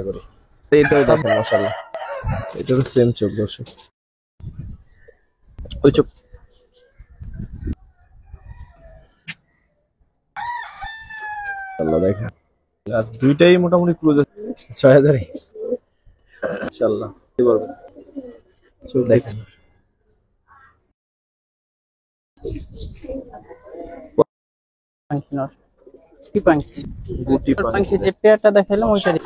করি এইটাও দেখেন মাশাআল্লাহ, এটারও সেম চোখ দর্শক, ওই চোখ আল্লাহ দেখেন। আর দুইটাই মোটামুটি ক্লোজ ৬,০০০ ইনশাআল্লাহ কি বলবো চোখ দেখেন। পাখি নষ্ট কি পাখি গুটি পাখি যে পেয়ারটা দেখাইলাম ওইটারই।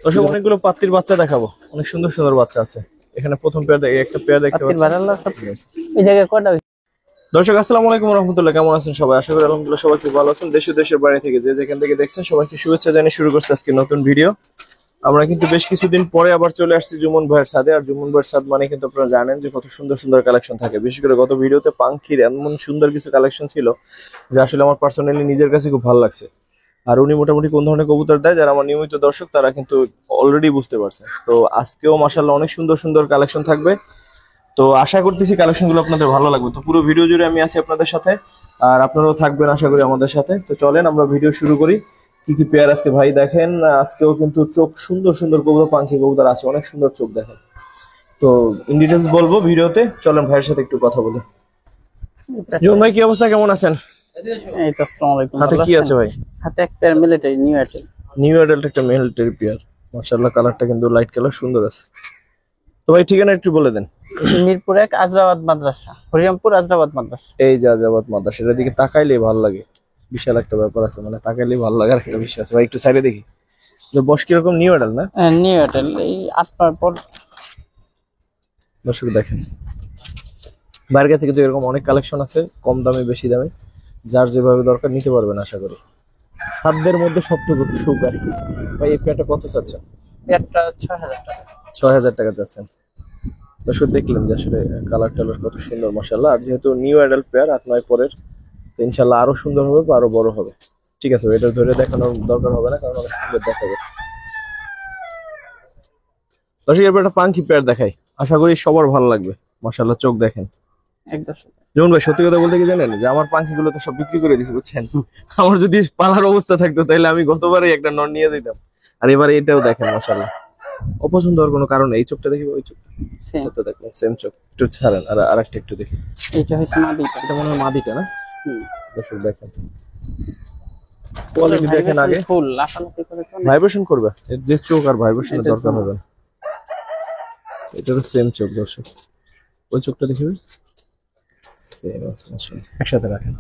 দর্শক অনেকগুলো পাত্তির বাচ্চা দেখাবো, অনেক সুন্দর সুন্দর বাচ্চা আছে এখানে। প্রথম পেয়ার একটা পেয়ার দেখতে পাখির পাচ্ছি। বারাল্লা সব এই জায়গায় কয়টা দর্শক আসসালামু আলাইকুম রাহমাতুল্লাহ, কেমন আছেন সবাই? আশা করি আলহামদুলিল্লাহ সবাই খুব ভালো আছেন। দেশ ও দেশের বাইরে থেকে যে যেখান থেকে দেখছেন সবাইকে শুভেচ্ছা জানিয়ে শুরু করছি আজকে নতুন ভিডিও। আমরা কিন্তু বেশ কিছুদিন পরে আবার চলে আসছি জুমন ভাইয়ের ছাদে। আর জুমন ভাইয়ের ছাদ মানে কিন্তু আপনারা জানেন যে কত সুন্দর সুন্দর কালেকশন থাকে। বিশেষ করে গত ভিডিওতে পাখির এমন সুন্দর কিছু কালেকশন ছিল যা আসলে আমার পার্সোনালি নিজের কাছে খুব ভালো লাগছে। আর উনি মোটামুটি কোন ধরনের কবুতর দেয় যারা আমার নিয়মিত দর্শক তারা কিন্তু অলরেডি বুঝতে পারছে। তো আজকেও মাশাআল্লাহ অনেক সুন্দর সুন্দর কালেকশন থাকবে। তো আশা করতেছি কালেকশন গুলো আপনাদের ভালো লাগবে। তো পুরো ভিডিও জুড়ে আমি আছি আপনাদের সাথে, আর আপনারাও থাকবেন আশা করি আমাদের সাথে। তো চলেন আমরা ভিডিও শুরু করি। কি কি পেয়ার আজকে ভাই দেখেন, আজকেও কিন্তু চোখ সুন্দর সুন্দর কবুতর, পাখি কবুতর আছে, অনেক সুন্দর চোখ দেখেন। তো ইন ডিটেলস বলবো ভিডিওতে, চলেন ভাইয়ের সাথে একটু কথা বলি। জীবন ভাই কি অবস্থা, কেমন আছেন? এই তো আসসালামু আলাইকুম। হাতে কি আছে ভাই? হাতে এক pair military new Airtel. New adult একটা মিলিটারি পেয়ার, মাশাআল্লাহ কালারটা কিন্তু লাইট কালার, সুন্দর আছে। তো ভাই ঠিকানা একটু বলে দেন। মিরপুর ১ আজরাবাদ মাদ্রাসা, হরিরামপুর আজরাবাদ মাদ্রাসা। এই যে আজাবাদ মাদ্রাসা, এটার দিকে তাকাইলেই ভালো লাগে, বিশাল একটা ব্যাপার আছে, মানে তাকাইলেই ভালো লাগার একটা বিষয় আছে। ভাই একটু সাইডে দেখি, যে বস কিরকম নিউ অ্যাডাল্ট না? নিউ এয়ারটেল এই ৮টার পর। দর্শক দেখেন বাইরের কাছে কিন্তু এরকম অনেক কালেকশন আছে, কম দামে বেশি দামে, যার যেভাবে দরকার নিতে পারবেন আশা করি। সাধ্যের মধ্যে সবটুকু সুখ আর কি। ভাই এই পেয়ারটা কত চাচ্ছেন? পেয়ারটা ৬,০০০ টাকা। ৬,০০০ টাকা চাচ্ছেন। দর্শক দেখলেন যে আসলে কালার টালার কত সুন্দর মাশাআল্লাহ। আর যেহেতু নিউ অ্যাডাল্ট পেয়ার ৮-৯ পরের, তো ইনশাল্লাহ আরো সুন্দর হবে বা আরো বড় হবে। ঠিক আছে, এটা ধরে দেখানোর দরকার হবে না কারণ অনেক সুন্দর দেখা গেছে। দর্শক এরপর একটা পাঙ্কি পেয়ার দেখাই, আশা করি সবার ভালো লাগবে। মাশাআল্লাহ চোখ দেখেন। একদম যেমন ভাই সত্যি কথা বলতে কি জানেন, যে আমার পাখিগুলো তো সব বিক্রি করে দিয়েছে বুঝছেন। আমার যদি পালার অবস্থা থাকতো তাহলে আমি গতবারই একটা নর নিয়ে যেতাম। আর এবারে এটাও দেখেন মাশাআল্লাহ, অপছন্দ হওয়ার কোনো কারণ নেই। এই চোখটা দেখি, ওই চোখ সেম। তো দেখলাম সেম চোখ, একটু ছাড়েন আর আরেকটা একটু দেখি। এইটা হচ্ছে মাদিটা। এটা মনে হয় মাদিটা না? হুম। দর্শক দেখেন কোয়ালিটি দেখেন আগে। ফুল লাফালাফি করে চলে। ভাইব্রেশন করবে, এর যে চোখ আর ভাইব্রেশনের এটা দরকার হবে না। এটারও সেম চোখ দর্শক, ওই চোখটা দেখি, সেম আছে মাশাআল্লাহ। একসাথে রাখেন।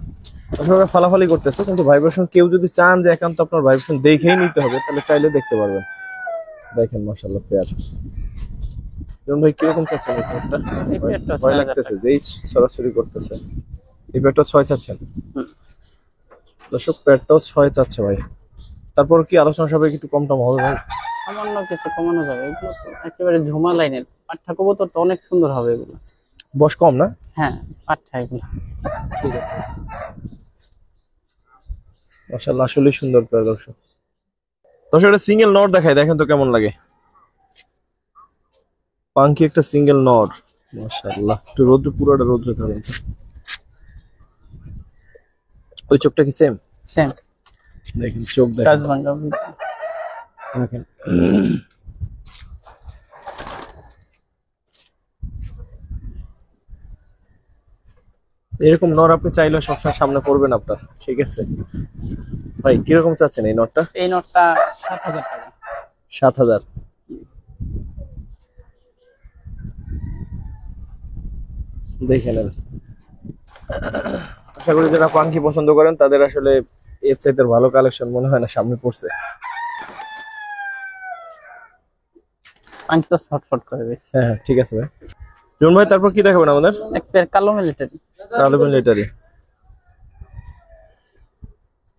আপনারা ফালাফালি করতেছে কিন্তু ভাইব্রেশন কেউ যদি চান যে একান্ত আপনার ভাইব্রেশন দেখেই নিতে হবে তাহলে চাইলে দেখতে পারবেন। দেখেন মাশাআল্লাহ পেয়ার। যেমন ভাই কিরকম চাচ্ছেন এই পেয়ারটা? এই পেয়ারটা ভয় লাগতেছে যে এই সরাসরি করতেছে। এই পেয়ারটা ৬ চাচ্ছেন। হুম। দর্শক পেয়ারটাও ৬ চাচ্ছে ভাই। তারপর কি আলোচনা সবাই একটু কম টম হবে ভাই? সামান্য কিছু কমানো যাবে। এগুলো তো একেবারে ঝুমা লাইনের পাঠা কবুতর, তো অনেক সুন্দর হবে এগুলো। বয়স কম না? হ্যাঁ পাঠা এগুলো। ঠিক আছে মাশাআল্লাহ, আসলেই সুন্দর পেয়ার দর্শক। দর্শক একটা সিঙ্গেল নর দেখাই, দেখেন তো কেমন লাগে। পাঙ্কি একটা সিঙ্গেল নর মাশাআল্লাহ, একটু রোদ্র, পুরোটা রোদ্র ধরেন। ওই চোখটা কি সেম? সেম দেখেন চোখ দেখেন, কাজভাঙ্গা। দেখেন এরকম নর আপনি চাইলে সবসময় সামনে পড়বেন আপনার। ঠিক আছে ভাই, কিরকম চাচ্ছেন এই নটটা? এই নোটটা ৭,০০০ টাকা। ৭,০০০। দেখে নেন। আশা করি যারা পাঙ্কি পছন্দ করেন তাদের আসলে এর চাইতে ভালো কালেকশন মনে হয় না সামনে পড়ছে। পাঁচ তো ছটফট করে বেশ। হ্যাঁ হ্যাঁ ঠিক আছে ভাই। জুন ভাই তারপর কি দেখাবেন আমাদের? এক পেয়ার কালো মিলিটারি। কালো মিলিটারি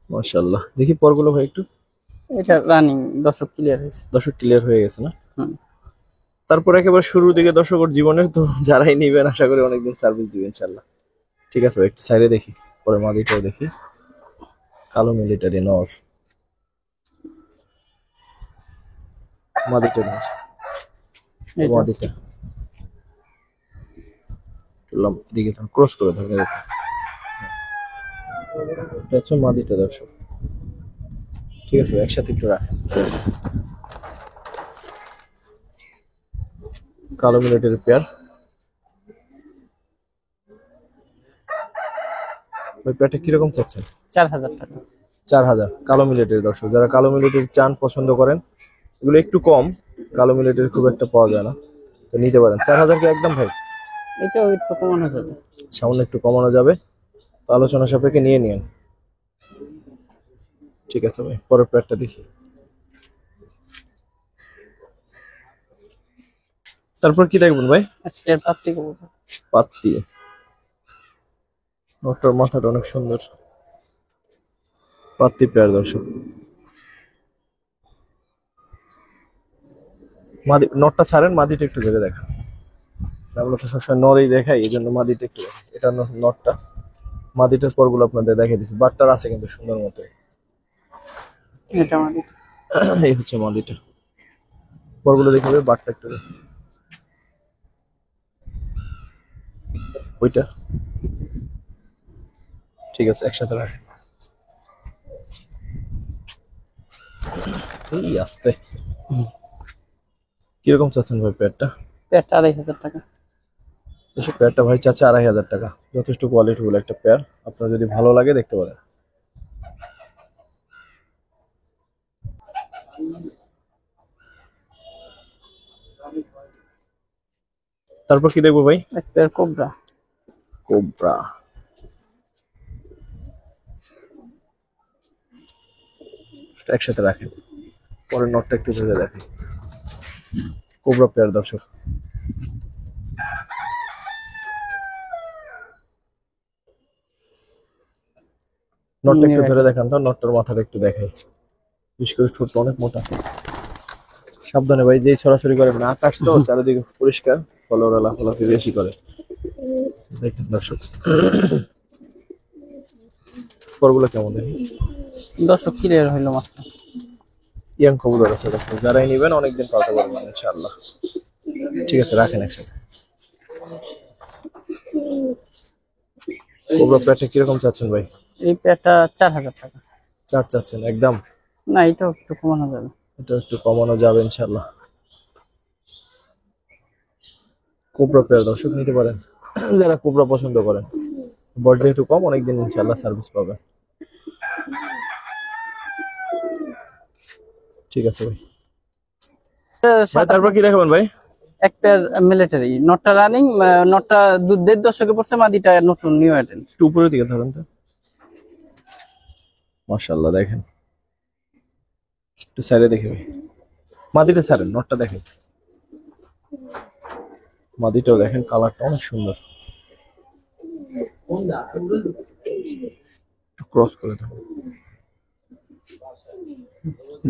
মাশাআল্লাহ। দেখি পরগুলো ভাই একটু। এটা রানিং দর্শক ক্লিয়ার হয়েছে। দর্শক ক্লিয়ার হয়ে গেছে না? হুম। তারপর একেবারে শুরুর দিকে দর্শকের জীবনের তো যারাই নিবেন আশা করি অনেকদিন সার্ভিস দিবেন ইনশাআল্লাহ। ঠিক আছে ভাই, একটু সাইডে দেখি, পরে মাদিটাও দেখি। কালো মিলিটারি নর, মাদিটা নর, এটা মাদিটা চললাম এদিকে, ক্রস করে ধরে দেখি। এটা হচ্ছে মাদিটা দর্শক। ঠিক আছে ভাই, একসাথে একটু রাখেন। কালো মিলেটের পেয়ার, ওই পেয়ারটা কিরকম চাচ্ছেন? 4000 টাকা। 4000 কালো মিলেটের। দর্শক যারা কালো মিলেটের চান পছন্দ করেন, এগুলো একটু কম, কালো মিলেটের খুব একটা পাওয়া যায় না, তো নিতে পারেন। 4000 কি একদম ভাই? এটাও একটু কমানো যাবে। সামান্য একটু কমানো যাবে, তো আলোচনা সাপেক্ষে নিয়ে নিন। ঠিক আছে ভাই, পরের পেয়ারটা দেখি। তারপর কি দেখবেন ভাই? এর পাত্তি কবুতর। পাত্তি, নটটার মাথাটা অনেক সুন্দর। পাত্তি পেয়ার দর্শক। মাদি নটটা ছাড়েন, মাদিটা একটু ধরে দেখান। আমরা তো সবসময় নরেই দেখাই, এই জন্য মাদিটা একটু দেখাই। এটা নটটা, মাদিটার পরগুলো আপনাদের দেখাই দিচ্ছি। বাটটার আছে কিন্তু সুন্দর মতো। এটা মাদি। এই হচ্ছে মাদিটা, পরগুলো দেখাবে, বাটটা একটু দেখি। ওইটা ঠিক আছে, একসাথে রাখেন। এই আস্তে, কিরকম চাচ্ছেন ভাই পেয়ারটা? পেয়ারটা 2500 টাকা। এসব পেয়ারটা ভাই চাচ্ছে 2500 টাকা। যথেষ্ট কোয়ালিটি ফুল একটা পেয়ার, আপনার যদি ভালো লাগে দেখতে পারেন। তারপর কি দেখবো ভাই? এক পেয়ার কোবরা। কোবরা, একসাথে রাখেন, পরের নটটা একটু ধরে দেখেন। কোবরা পেয়ার দর্শক। নটটা একটু ধরে দেখান তো, নটটার মাথাটা একটু দেখাই। বিশেষ করে ঠোঁটটা অনেক মোটা। সাবধানে ভাই, যেই ছড়াছড়ি করে না, আকাশ তো চারিদিকে পরিষ্কার, ফলে ওরা লাফালাফি বেশি করে। দেখেন দর্শক, পরগুলো কেমন দেখি। দর্শক ক্লিয়ার হইলো মাত্র। ইয়াং কবুতর আছে দর্শক, যারাই নিবেন অনেকদিন পালতে পারবেন ইনশাআল্লাহ। ঠিক আছে, রাখেন একসাথে। কোবরা পেয়ারটা কিরকম চাচ্ছেন ভাই? এই পেয়ারটা 4000 টাকা। 4 চাচ্ছেন একদম? না, এটাও একটু কমানো যাবে। এটা একটু কমানো যাবে ইনশাআল্লাহ। কোবরা পেয়ার দর্শক নিতে পারেন যারা কোবরা পছন্দ করেন। বয়স যেহেতু কম, অনেকদিন ইনশাআল্লাহ সার্ভিস পাবে। ঠিক আছে ভাই। ভাই তারপর কি দেখাবেন ভাই? এক পেয়ার মিলিটারি। নটটা রানিং, নটটা 1.5 দশকে পড়ছে, মাদিটা নতুন নিউ অ্যাডেল। একটু উপরের দিকে ধরেন তো। মাশাআল্লাহ দেখেন, একটু সাইডে দেখে ভাই। মাদিটা ছাড়েন, নটটা দেখেন। মাদিটাও দেখেন, কালারটা অনেক সুন্দর। একটু ক্রস করে দেবো,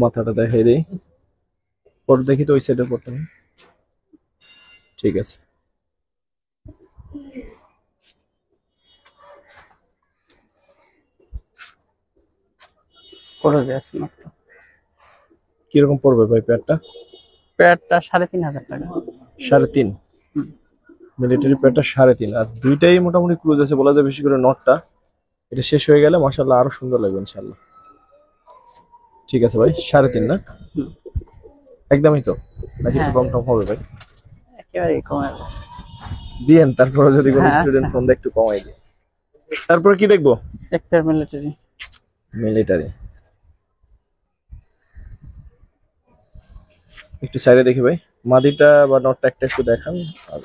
মাথাটা দেখাই দেই। পর দেখি তো ওই সাইডে পড়তে। ঠিক আছে, করে দিয়েছে নটটা। কিরকম পড়বে ভাই পেয়ারটা? পেয়ারটা 3500 টাকা। 3.5 মিলিটারি পেয়ারটা 3.5, আর দুইটাই মোটামুটি ক্রুজ আছে বলা যায়। বিশেষ করে নটটা, এটা শেষ হয়ে গেলে মাশাআল্লাহ আরো সুন্দর লাগবে ইনশাআল্লাহ। ঠিক আছে ভাই, 3.5 না একদমই তো, নাকি একটু কম টম হবে ভাই? একেবারে কমে গেছে। দিয়েন, তারপরে যদি কোনো হ্যাঁ, স্টুডেন্ট আচ্ছা। ফোন দেয় একটু কমাই দিই। তারপর কি দেখবো? এক পেয়ার মিলিটারি। মিলিটারি, একটু সাইডে দেখি ভাই। মাদিটা বা নটটা একটা একটু দেখান। আর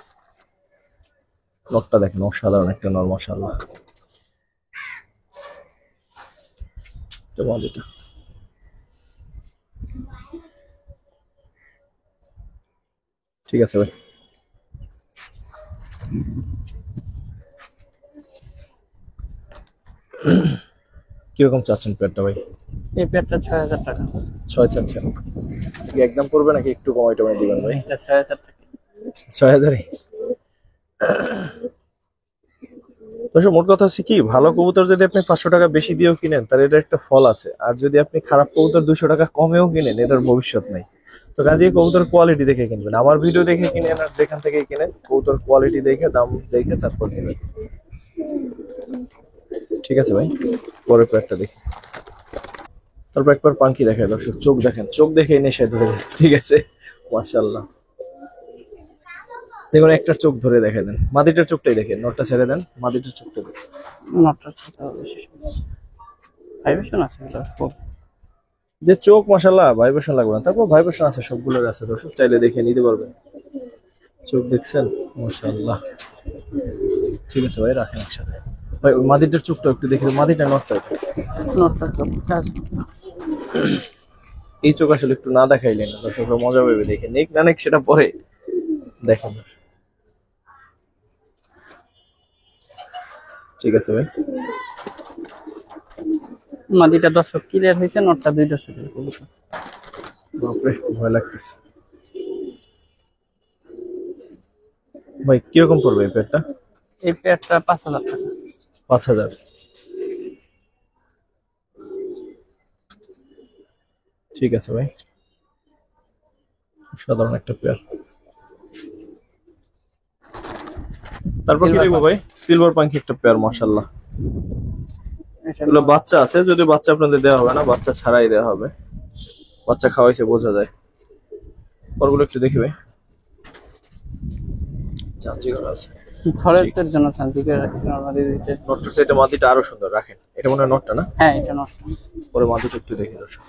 নটটা দেখেন, অসাধারণ একটা নর মাশাআল্লাহ। এটা মাদিটা। ঠিক আছে ভাই। কিরকম চাচ্ছেন পেয়ারটা ভাই? এই পেয়ারটা 6000 টাকা। 6 চাচ্ছেন, কি একদম করবে নাকি একটু কমাই টমাই দিবেন ভাই? এটা 6000 টাকা। 6000। দর্শক মোট কথা হচ্ছে কি, ভালো কবুতর যদি আপনি 500 টাকা বেশি দিয়েও কিনেন, তার এটা একটা ফল আছে। আর যদি আপনি খারাপ কবুতর 200 টাকা কমেও কিনেন, এটার ভবিষ্যৎ নাই। তো কাজেই কবুতর কোয়ালিটি দেখে কিনবেন। আমার ভিডিও দেখে কিনেন, আর যেখান থেকে কিনেন কবুতর কোয়ালিটি দেখে, দাম দেখে তারপর কিনবেন। ঠিক আছে ভাই, পরের পেয়ারটা দেখি। তারপর একবার পাঙ্কি দেখায় দর্শক, চোখ দেখেন, চোখ দেখে নেশায় ধরে দেয়। ঠিক আছে, মাশাআল্লাহ। যেকোনো একটার চোখ ধরে দেখে দেন, মাদিটার চোখটাই দেখেন, নটটা ছেড়ে দেন, মাদিটার চোখটা দেখেন। নটটা বেশি ভাইব্রেশন আছে এগুলো খুব। যে চোখ মাশাআল্লাহ, ভাইব্রেশন লাগবে না, তারপর ভাইব্রেশন আছে সবগুলোর আছে দর্শক, চাইলে দেখে নিতে পারবেন। চোখ দেখছেন, মাশাআল্লাহ। ঠিক আছে ভাই, রাখেন একসাথে। ভাই ওই মাদিটার চোখটা একটু দেখে, মাদিটা নটটা এটা। নটটা চোখ কাজ এই চোখ আসলে একটু না দেখাইলেন না, দর্শকরা মজা পাবে দেখে, নেক না নেক সেটা পরে দেখেন। ঠিক আছে ভাই, মাদিটা দর্শক ক্লিয়ার হয়েছে, নটটা 2 দর্শকের কবুতর। বাপরে ভয় লাগতেছে ভাই। কিরকম পড়বে এই পেয়ারটা? এই পেয়ারটা 5000 টাকা। 5000। ঠিক আছে ভাই, সাধারণ একটা পেয়ার। তারপর কি দেখবো ভাই? সিলভার পাঙ্কি একটা পেয়ার, মাশাআল্লাহ। এগুলো বাচ্চা আছে, যদি বাচ্চা আপনাদের দেওয়া হবে না, বাচ্চা ছাড়াই দেওয়া হবে, বাচ্চা খাওয়াইছে বোঝা যায়। পরগুলো একটু দেখি ভাই। চাঞ্চিকর আছে, থরের জন্য চান্দি করে রাখছি আমাদের এটা। নটটার সাইডে মাদিটা আরো সুন্দর, রাখেন। এটা মনে হয় নটটা না? হ্যাঁ এটা নটটা। পরে মাদিটা একটু দেখি দর্শক,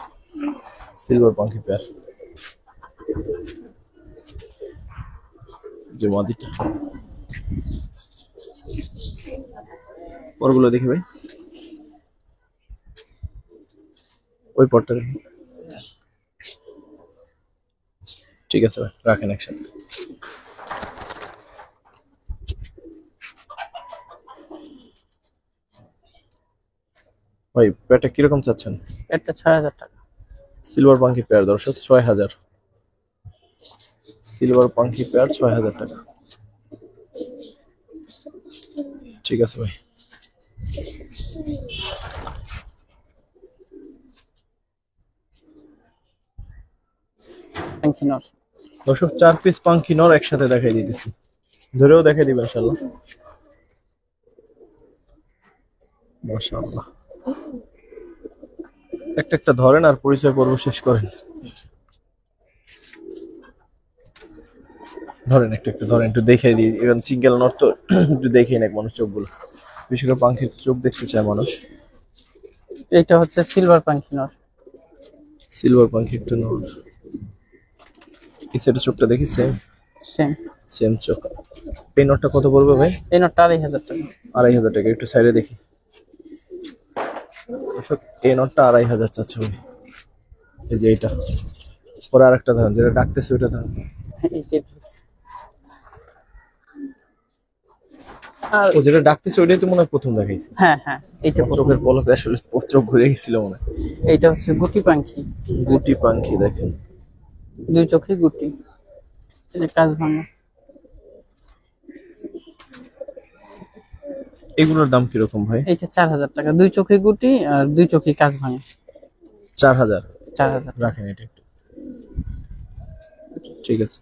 সিলভার পাঙ্কি পেয়ার, যে মাদিটা। পরগুলো দেখি ভাই, ওই পরটা দেখি। ঠিক আছে ভাই, রাখেন একসাথে। ভাই পেয়ারটা কিরকম চাচ্ছেন? এটা 6000 টাকা। সিলভার পাঙ্কি পেয়ার দর্শক, 6000। সিলভার পাঙ্কি পেয়ার 6000 টাকা। ঠিক আছে ভাই। পাঙ্কি নর দর্শক 4 পিস পাঙ্কি নর একসাথে দেখাই দিতেছি, ধরেও দেখাই দিবেন ইনশাআল্লাহ। মাশাআল্লাহ, একটা একটা ধরেন আর পরিচয় পর্ব শেষ করেন। ধরেন একটা একটা ধরেন, একটু দেখাই দিই। এখন সিঙ্গেল নট তো, একটু দেখেই নেক মানুষ চোখগুলো, বিশেষ করে পাঙ্কির চোখ দেখতে চায় মানুষ। এটা হচ্ছে সিলভার পাঙ্কি নর। সিলভার পাঙ্কি একটা নর। এই সাইডের চোখটা দেখি, সেম সেম সেম চোখ। এই নটটা কত পড়বে ভাই? এই নটটা 2500 টাকা। 2500 টাকা। একটু সাইডে দেখি দর্শক, এই নটটা 2500 চাচ্ছে ভাই। এই যে এইটা, পরে আরেকটা ধরেন, যেটা ডাকতেছে ওইটা ধরেন। আর ও যেটা ডাকতেছে ওইটাই তো মনে হয় প্রথম দেখাইছে। হ্যাঁ হ্যাঁ এইটা চোখের পলকে আসলে চোখ ঘুরে গেছিল মনে হয়। এইটা হচ্ছে গুটি পাঙ্কি। গুটি পাঙ্কি দেখেন, 2 চোখে গুটি, এই যে কাজ ভাঙা। এগুলোর দাম কিরকম ভাই? এইটা 4000 টাকা, 2 চোখে গুটি আর 2 চোখে কাজ ভাঙা। 4000। 4000 রাখেন এটা একটু। ঠিক আছে।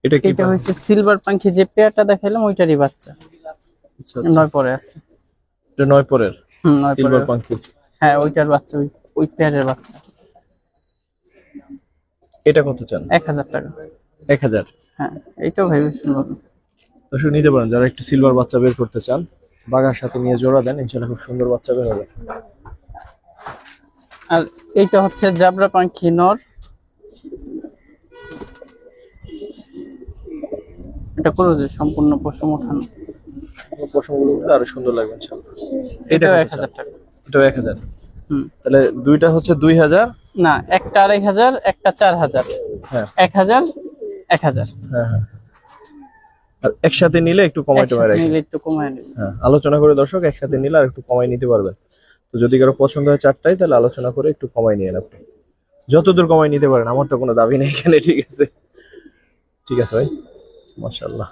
এটা কি? এটা হচ্ছে সিলভার পাঙ্কি, যে পেয়ারটা দেখাইলাম ওইটারই বাচ্চা। আচ্ছা আচ্ছা। 9 পরে আছে। এটা 9 পরের 9 পরে। সিলভার পাঙ্কি। হ্যাঁ ওইটার বাচ্চা, ওই পেয়ারের বাচ্চা। এটা কত চান? 1000 টাকা। 1000। হ্যাঁ এইটাও ভাইবে সুন্দর। দর্শক নিতে পারেন যারা একটু সিলভার বাচ্চা বের করতে চান, বাগার সাথে নিয়ে জোড়া দেন, ইনশাআল্লাহ খুব সুন্দর বাচ্চা বের হবে। আর এইটা হচ্ছে জাবরা পাঙ্কি নর। এটা করে যে সম্পূর্ণ পশম ওঠানো, পশমগুলো আরো সুন্দর লাগবে ইনশাআল্লাহ। এটাও 1000 টাকা। এটাও 1000। হুম। তাহলে দুইটা হচ্ছে 2000। না, একটা 2500, একটা 4000। হ্যাঁ 1000 1000। হ্যাঁ হ্যাঁ। আর একসাথে নিলে একটু কমাইতে পারে। একসাথে নিলে একটু কমায় নেবে। হ্যাঁ, আলোচনা করে দর্শক একসাথে নিলে আর একটু কমাই নিতে পারবেন। তো যদি কারো পছন্দ হয় চারটাই, তাহলে আলোচনা করে একটু কমাই নিয়ে আপনি, যতদূর কমাই নিতে পারেন, আমার তো কোনো দাবি নেই এখানে। ঠিক আছে, ঠিক আছে ভাই, মাশাআল্লাহ।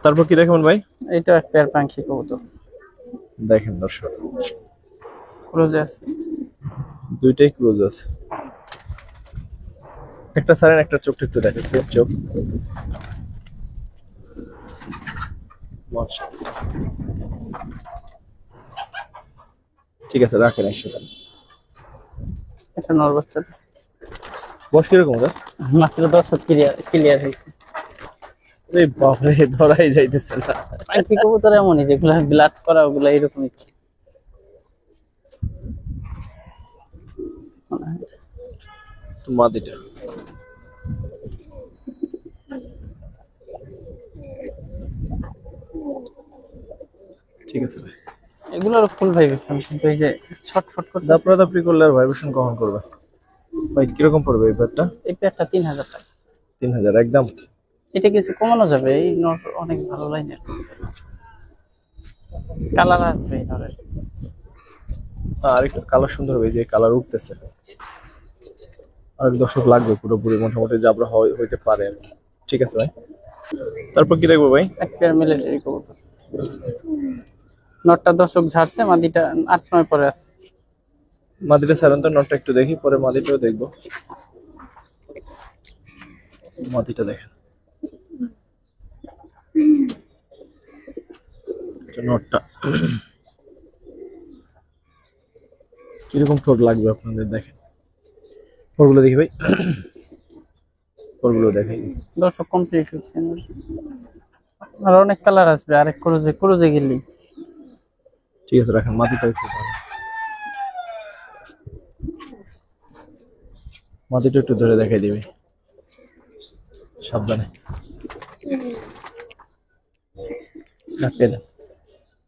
তারপর কি দেখবেন ভাই? এটা এক পেয়ার পাঙ্কি কবুতর, দেখেন দর্শক, ক্লোজে আছে। দুইটাই ক্লোজ আছে। একটা সারেন, একটা চোখটা একটু দেখাচ্ছি, চোখ। মাশাআল্লাহ। ঠিক আছে, রাখেন একসাথে। এটা নর বাচ্চা, বয়স কিরকম ওটা? মাত্র 10 ক্লিয়ার ক্লিয়ার হয়েছে। এই বাপরে, ধরাই যাইতেছে না। পাখি কবুতর এমনই, যেগুলো ব্লাড করা ওগুলো এরকমই। মাদিটা ঠিক আছে ভাই। এগুলোর ফুল ভাইব্রেশন, কিন্তু এই যে ছটফট করতে দাপড়া দাপড়ি করলে আর ভাইব্রেশন কখন করবে ভাই? কিরকম পড়বে এই প্যাডটা? এই পেয়ারটা 3000 টাকা। 3000 একদম? এটা কিছু কমানো যাবে, এই নট অনেক ভালো লাইনের কালার আসবে এই নরের। আর একটু কালার সুন্দর হবে, যে কালার উঠতেছে। আর দর্শক লাগবে পুরোপুরি, মোটামুটি জাবরা হইতে পারে আর কি। ঠিক আছে ভাই, তারপর কি দেখবো ভাই? এক পেয়ার মিলিটারি কবুতর। নটটা দর্শক ঝাড়ছে, মাদিটা 8-9 পরে আছে। মাদিটা সারেন তো, নটটা একটু দেখি, পরে মাদিটাও দেখবো। মাদিটা দেখেন, নটটা কিরকম ঠোঁট লাগবে আপনাদের, দেখেন। পরগুলো দেখি ভাই, পরগুলো দেখাই। দর্শক কমপ্লিট হচ্ছে। আর অনেক কালার আসবে, আরেক ক্রুজে ক্রুজে গেলি। ঠিক আছে, রাখেন। মাদিটা একটু ভালো, মাদিটা একটু ধরে দেখাই দিবি, সাবধানে রাখতে দেন।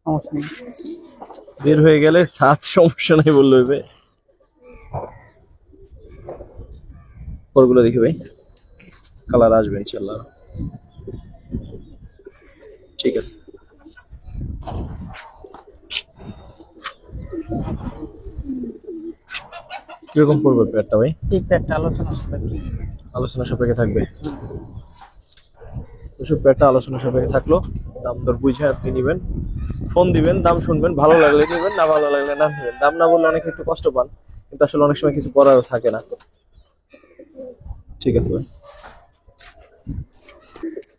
সমস্যা নেই। বের হয়ে গেলে সাত সমস্যা নাই বললো ভাই। পরগুলো দেখি ভাই, কালার আসবে ইনশাল্লাহ। ঠিক আছে, কিরকম পড়বে পেয়ারটা ভাই? এই পেয়ারটা আলোচনা সাপেক্ষে। আলোচনা সাপেক্ষে থাকবে। ওসব পেয়ারটা আলোচনা সাপেক্ষে থাকলো, দাম দর বুঝে আপনি নিবেন, ফোন দিবেন, দাম শুনবেন, ভালো লাগলে নিবেন, না ভালো লাগলে না নিবেন। দাম না বললে অনেকে একটু কষ্ট পান, কিন্তু আসলে অনেক সময় কিছু করারও থাকে না। ঠিক আছে ভাই।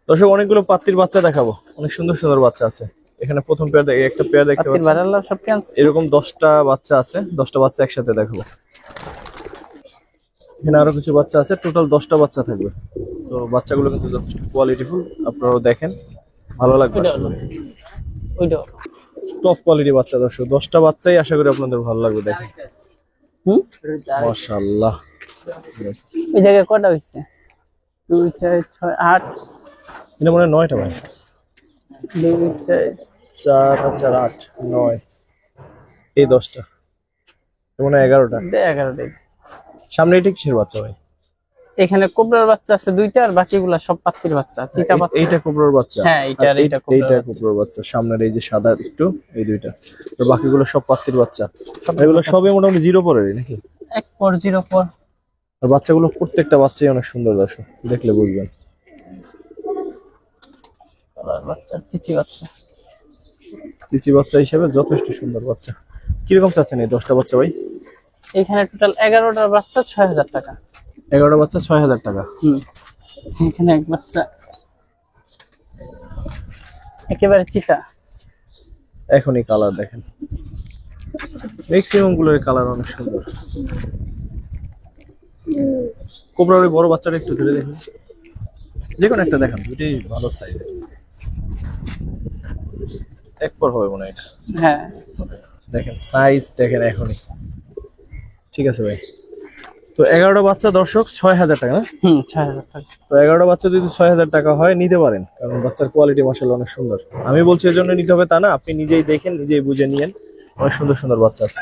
দর্শক, অনেকগুলো পাত্তির বাচ্চা দেখাবো, অনেক সুন্দর সুন্দর বাচ্চা আছে এখানে। প্রথম পেয়ার দেখে, একটা পেয়ার দেখতে পাত্তির পাচ্ছি, বাড়াল্লা সব ক্যান্সার। এরকম 10টা বাচ্চা আছে, 10টা বাচ্চা একসাথে দেখাবো। এখানে আরো কিছু বাচ্চা আছে, টোটাল 10টা বাচ্চা থাকবে। তো বাচ্চাগুলো কিন্তু যথেষ্ট কোয়ালিটিফুল, আপনারাও দেখেন, ভালো লাগবে আশা করি। ওইটা টপ কোয়ালিটি বাচ্চা দর্শক, 10টা বাচ্চাই আশা করি আপনাদের ভালো লাগবে, দেখেন। মাশাআল্লাহ। এই জায়গায় কয়টা হইছে? 2 4 6 8। এটা মনে হয় 9টা ভাই। 2 4 4 4 8 9, এই 10টা, এটা মনে হয় 11টা। 11টাই। সামনে এটা কিসের বাচ্চা ভাই? এখানে কোবরার বাচ্চা আছে 2টা, আর বাকিগুলা সব পাত্তির বাচ্চা, চিতা বাচ্চা। এইটা কোবরার বাচ্চা? হ্যাঁ, এইটা আর এইটা এইটা কোবরার বাচ্চা। সামনের এই যে সাদা একটু, এই দুইটা। আর বাকিগুলো সব পাত্তির বাচ্চা। এগুলো সবই মোটামুটি 0 পরেরই নাকি? 1 পর 0 পর। আর বাচ্চাগুলো প্রত্যেকটা বাচ্চাই অনেক সুন্দর দর্শক, দেখলে বুঝবেন। আর বাচ্চা চিচি বাচ্চা। চিচি বাচ্চা হিসেবে যথেষ্ট সুন্দর বাচ্চা। কিরকম চাচ্ছেন এই 10টা বাচ্চা ভাই? এখানে টোটাল 11টার বাচ্চা 6000 টাকা। 11টা বাচ্চা 6000 টাকা। এখানে এক বাচ্চা একেবারে চিতা। এখনই কালার দেখেন, ম্যাক্সিমাম গুলোর কালার অনেক সুন্দর। কোবরার ওই বড় বাচ্চাটা একটু ধরে দেখুন, যে কোনো একটা দেখান, দুটোই ভালো সাইজের। এক পর হবে মনে হয় এটা। হ্যাঁ, দেখেন সাইজ দেখেন এখনই। ঠিক আছে ভাই। তো 11টা বাচ্চা দর্শক 6000 টাকা না? 6000 টাকা। তো 11টা বাচ্চা যদি 6000 টাকা হয় নিতে পারেন, কারণ বাচ্চার কোয়ালিটি মাশাআল্লাহ অনেক সুন্দর। আমি বলছি এর জন্য নিতে হবে তা না, আপনি নিজেই দেখেন, নিজেই বুঝে নিয়েন, অনেক সুন্দর সুন্দর বাচ্চা আছে।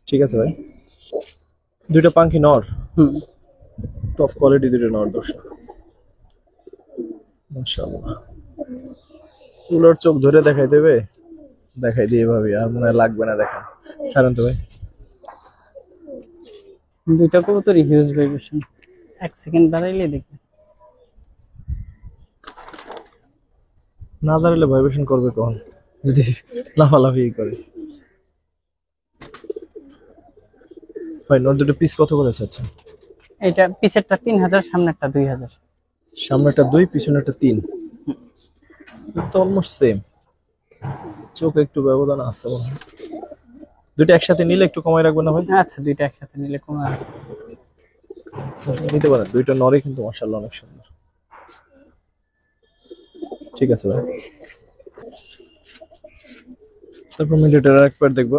ঠিক আছে ভাই। দুইটা পাঙ্কি নর, টপ কোয়ালিটি দুটো নর দর্শক, মাশাআল্লাহ। তুলোর চোখ ধরে দেখাই দেবে, দেখাই দিয়ে এভাবে, আর মনে হয় লাগবে না। দেখেন ছাড়েন তো ভাই। দুইটা কবুতরই হিউজ ভাইব্রেশন। 1 সেকেন্ড দাঁড়াইলে দেখি। না দাঁড়ালে ভাইব্রেশন করবে কখন, যদি লাফালাফি করে। ভাই নর দুটো পিস কত করে চাচ্ছেন? এটা পিছেরটা 3000, সামনেরটা 2000। সামনেটা 2, পিছনেরটা 3। তো অলমোস্ট সেম, চোখ একটু ব্যবধান আছে মনে হয়। দুটো একসাথে নিলে একটু কমাই রাখবেন না ভাই? আচ্ছা, দুইটা একসাথে নিলে কমে আসবে। নিতে পারেন, দুইটা নরে কিন্তু মাশাআল্লাহ অনেক সুন্দর। ঠিক আছে ভাই, তারপর মিডিয়েটার একবার দেখবো।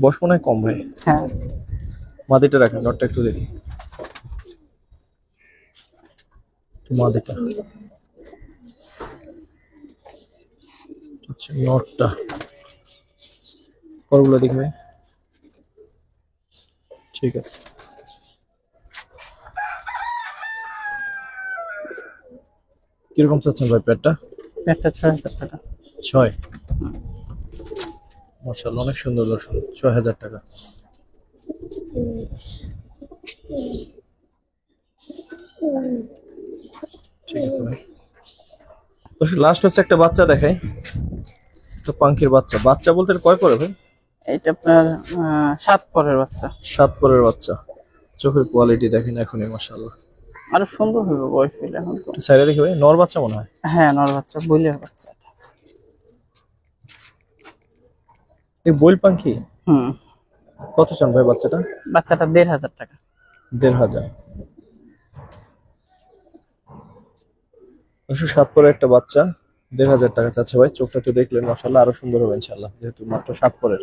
বয়স মনে হয় কম ভাই। হ্যাঁ, মাদিটা রাখেন, নটটা একটু দেখি। মাদিটা, আচ্ছা নটটা পরগুলো দেখি ভাই। ঠিক আছে, কিরকম চাচ্ছেন ভাই পেটটা? একটা 6000 টাকা। 6? মাশাআল্লাহ অনেক সুন্দর দর্শন, 6000 টাকা। ঠিক আছে ভাই, দর্শক লাস্ট হচ্ছে একটা বাচ্চা দেখাই, একটা পাঙ্কির বাচ্চা। বাচ্চা বলতে এটা কয় পরে ভাই? এটা আপনার 7 পরের বাচ্চা। 7 পরের বাচ্চা। চোখের কোয়ালিটি দেখেন এখনই মাশাআল্লাহ। আরো সুন্দর হবে বয়স হইলে এখন তো। সাইডে দেখি ভাই, নর বাচ্চা মনে হয়। হ্যাঁ, নর বাচ্চা, বইলের বাচ্চা এটা। এই বইল পাঙ্কি হুম। কত চান ভাই বাচ্চাটা? বাচ্চাটা 1500 টাকা। 1500। 7 পরের একটা বাচ্চা, 1500 টাকা চাচ্ছে ভাই। চোখটা তো দেখলেন মাশাআল্লাহ, আরো সুন্দর হবে ইনশাআল্লাহ, যেহেতু মাত্র 7 পরের।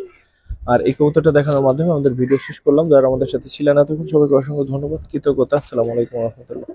আর এই কবুতরটা দেখানোর মাধ্যমে আমাদের ভিডিও শেষ করলাম। যারা আমাদের সাথে ছিলেন এতক্ষণ সবাইকে অসংখ্য ধন্যবাদ, কৃতজ্ঞতা। আসসালামু আলাইকুম ওয়া রাহমাতুল্লাহ।